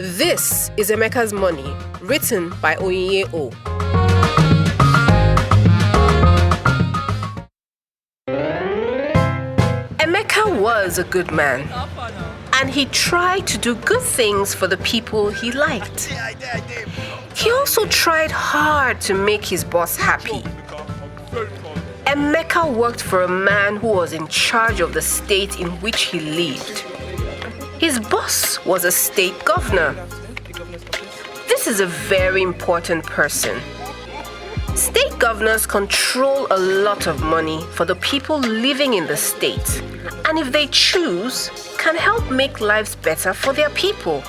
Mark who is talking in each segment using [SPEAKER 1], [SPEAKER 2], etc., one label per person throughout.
[SPEAKER 1] This is Emeka's Money, written by Ough. Emeka was a good man, and he tried to do good things for the people he liked. He also tried hard to make his boss happy. Emeka worked for a man who was in charge of the state in which he lived. His boss was a state governor. This is a very important person. State governors control a lot of money for the people living in the state, and if they choose, can help make lives better for their people.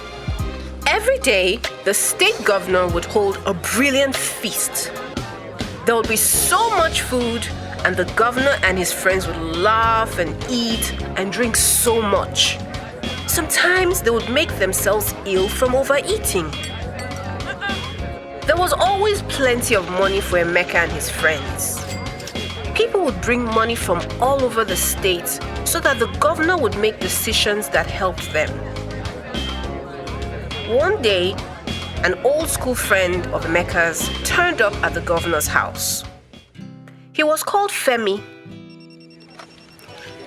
[SPEAKER 1] Every day, the state governor would hold a brilliant feast. There would be so much food, and the governor and his friends would laugh and eat and drink so much. Sometimes they would make themselves ill from overeating. There was always plenty of money for Emeka and his friends. People would bring money from all over the state so that the governor would make decisions that helped them. One day, an old school friend of Emeka's turned up at the governor's house. He was called Femi.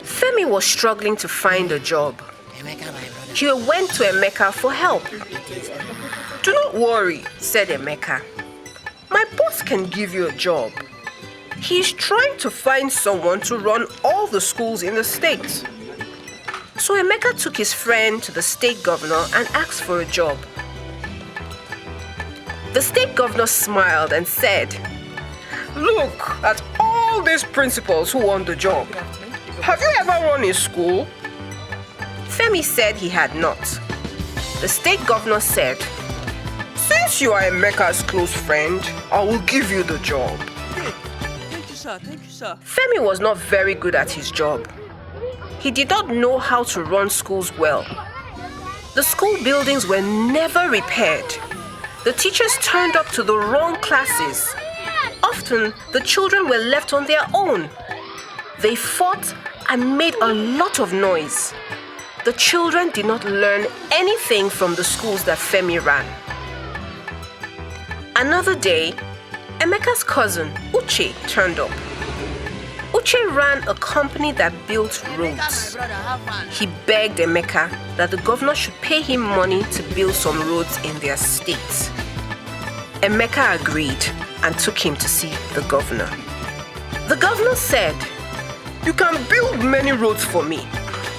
[SPEAKER 1] Femi was struggling to find a job. He went to Emeka for help. "Do not worry," said Emeka. "My boss can give you a job. He is trying to find someone to run all the schools in the state." So Emeka took his friend to the state governor and asked for a job. The state governor smiled and said, "Look at all these principals who want the job. Have you ever run a school?" Femi said he had not. The state governor said, "Since you are Emeka's close friend, I will give you the job."
[SPEAKER 2] Thank you, sir. Thank you, sir.
[SPEAKER 1] Femi was not very good at his job. He did not know how to run schools well. The school buildings were never repaired. The teachers turned up to the wrong classes. Often, the children were left on their own. They fought and made a lot of noise. The children did not learn anything from the schools that Femi ran. Another day, Emeka's cousin, Ough, turned up. Ough ran a company that built roads. He begged Emeka that the governor should pay him money to build some roads in their state. Emeka agreed and took him to see the governor. The governor said, "You can build many roads for me,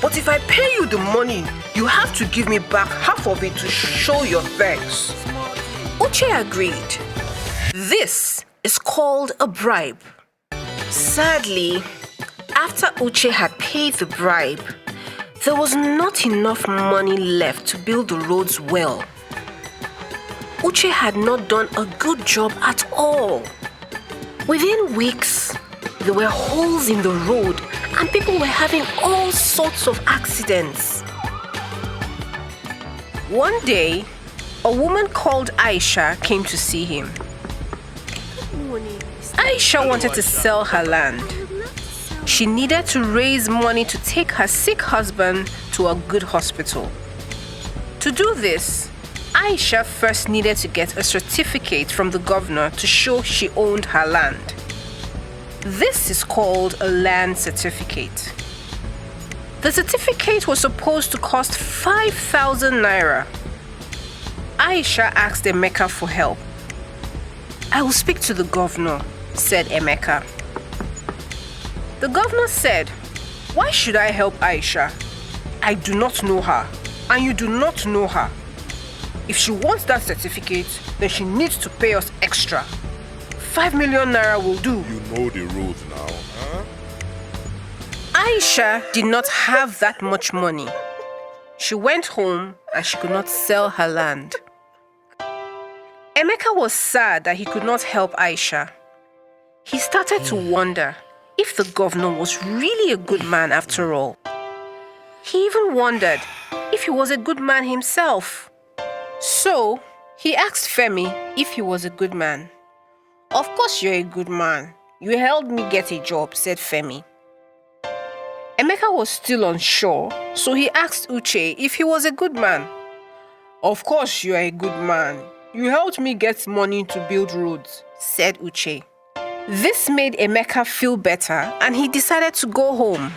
[SPEAKER 1] but if I pay you the money, you have to give me back half of it to show your thanks." Ough agreed. This is called a bribe. Sadly, after Ough had paid the bribe, there was not enough money left to build the roads well. Ough had not done a good job at all. Within weeks, there were holes in the road and people were having all sorts of accidents. One day, a woman called Aisha came to see him. Aisha wanted to sell her land. She needed to raise money to take her sick husband to a good hospital. To do this, Aisha first needed to get a certificate from the governor to show she owned her land. This is called a land certificate. The certificate was supposed to cost 5,000 naira. Aisha asked Emeka for help. "I will speak to the governor," said Emeka. The governor said, "Why should I help Aisha? I do not know her, and you do not know her. If she wants that certificate, then she needs to pay us extra. 5 million naira will do."
[SPEAKER 3] You know the rules now, huh?
[SPEAKER 1] Aisha did not have that much money. She went home and she could not sell her land. Emeka was sad that he could not help Aisha. He started to wonder if the governor was really a good man after all. He even wondered if he was a good man himself. So, he asked Femi if he was a good man. "Of course you're a good man. You helped me get a job," said Femi. Emeka was still unsure, so he asked Ough if he was a good man. Of course you are a good man. You helped me get money to build roads, said Uche. This made Emeka feel better and he decided to go home.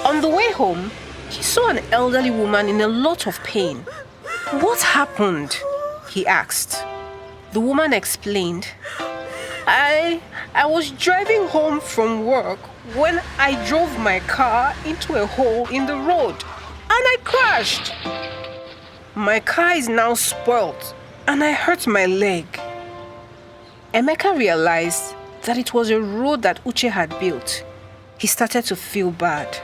[SPEAKER 1] On the way home, he saw an elderly woman in a lot of pain. What happened? He asked. The woman explained, I was driving home from work when I drove my car into a hole in the road and I crashed. My car is now spoilt and I hurt my leg. Emeka realized that it was a road that Uche had built. He started to feel bad.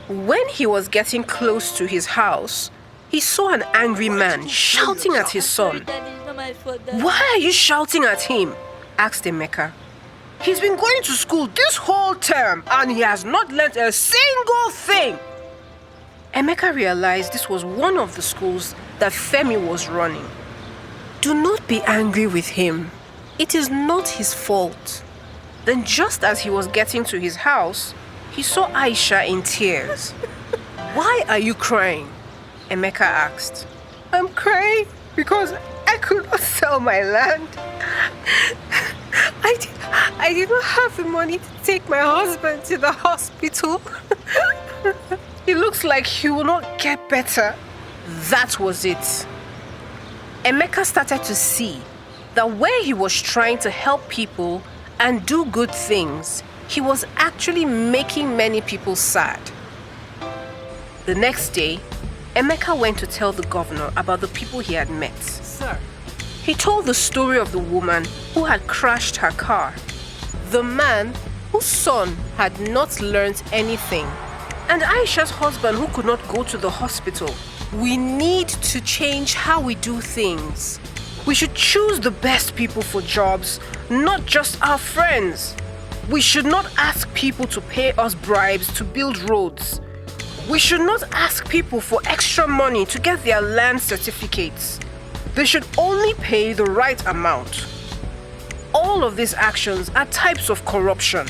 [SPEAKER 1] When he was getting close to his house, he saw an angry man shouting at his son. Why are you shouting at him? Asked Emeka. He's been going to school this whole term and he has not learnt a single thing. Emeka realized this was one of the schools that Femi was running. Do not be angry with him. It is not his fault. Then just as he was getting to his house, he saw Aisha in tears. Why are you crying? Emeka asked. I'm crying because I could not sell my land. I did not have the money to take my husband to the hospital. It looks like he will not get better. That was it. Emeka started to see that where he was trying to help people and do good things, he was actually making many people sad. The next day, Emeka went to tell the governor about the people he had met.
[SPEAKER 2] Sir.
[SPEAKER 1] He told the story of the woman who had crashed her car, the man whose son had not learned anything, and Aisha's husband who could not go to the hospital. We need to change how we do things. We should choose the best people for jobs, not just our friends. We should not ask people to pay us bribes to build roads. We should not ask people for extra money to get their land certificates. They should only pay the right amount. All of these actions are types of corruption.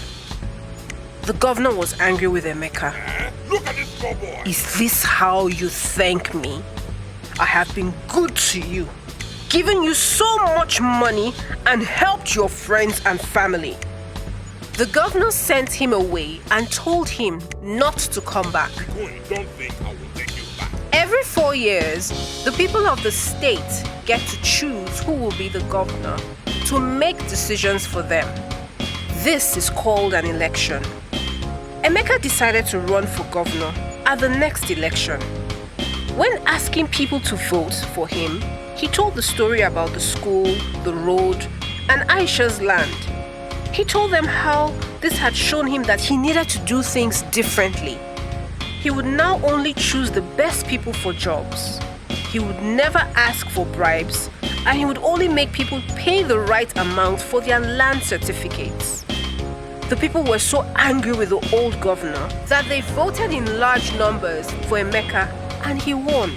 [SPEAKER 1] The governor was angry with Emeka.
[SPEAKER 3] Look at this cowboy.
[SPEAKER 1] Is this how you thank me? I have been good to you, given you so much money and helped your friends and family. The governor sent him away and told him not to come back.
[SPEAKER 3] Don't think I will take you back.
[SPEAKER 1] Every 4 years, the people of the state get to choose who will be the governor to make decisions for them. This is called an election. Emeka decided to run for governor at the next election. When asking people to vote for him, he told the story about the school, the road, and Aisha's land. He told them how this had shown him that he needed to do things differently. He would now only choose the best people for jobs. He would never ask for bribes, and he would only make people pay the right amount for their land certificates. The people were so angry with the old governor that they voted in large numbers for Emeka, and he won.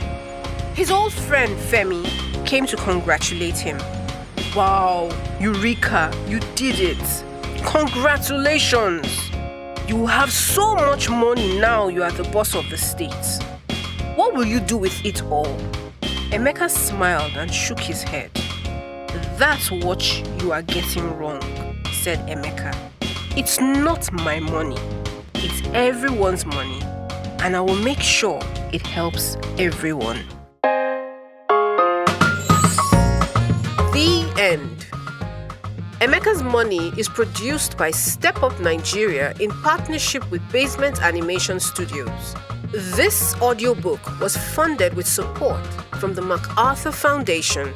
[SPEAKER 1] His old friend Femi came to congratulate him. Wow, Eureka, you did it. Congratulations! You have so much money now you are the boss of the state. What will you do with it all? Emeka smiled and shook his head. That's what you are getting wrong, said Emeka. It's not my money. It's everyone's money. And I will make sure it helps everyone. The end. Emeka's Money is produced by Step Up Nigeria in partnership with Basement Animation Studios. This audiobook was funded with support from the MacArthur Foundation